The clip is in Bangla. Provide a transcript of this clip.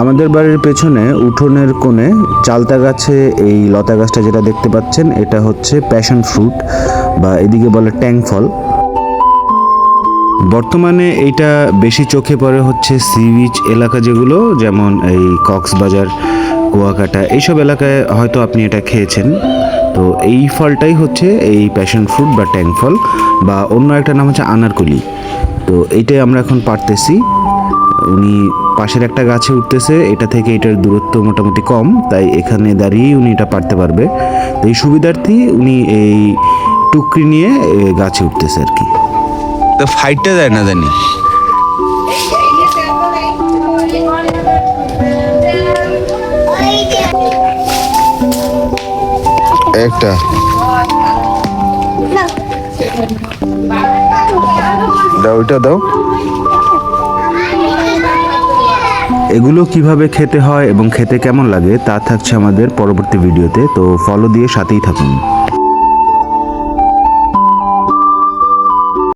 আমাদের বাড়ির পেছনে উঠোনের কোণে চালতা গাছে এই লতা গাছটা যেটা দেখতে পাচ্ছেন, এটা হচ্ছে প্যাশন ফ্রুট বা এদিকে বলে ট্যাং ফল। বর্তমানে এইটা বেশি চোখে পড়ে হচ্ছে সি বিচ এলাকা যেগুলো, যেমন এই কক্সবাজার, কুয়াকাটা, এইসব এলাকায় হয়তো আপনি এটা খেয়েছেন। তো এই ফলটাই হচ্ছে এই প্যাশন ফ্রুট বা ট্যাং ফল, বা অন্য একটা নাম হচ্ছে আনারকলি। তো এইটাই আমরা এখন পারতেছি। উনি পাশের একটা গাছে উঠতেছে, এটা থেকে এটার দূরত্ব মোটামুটি কম, তাই এখানে দাঁড়িয়েই উনি এটা পারতে পারবে। তো এই সুবিধার্থে উনি এই টুকরি নিয়ে গাছে উঠতেছে আর কি। তো ফাইটটা দেয় না জানি। একটা দাও, ওইটা দাও। এগুলো কিভাবে খেতে হয় এবং খেতে কেমন লাগে তা থাকছে আমাদের পরবর্তী ভিডিওতে, তো ফলো দিয়ে সাথেই থাকুন।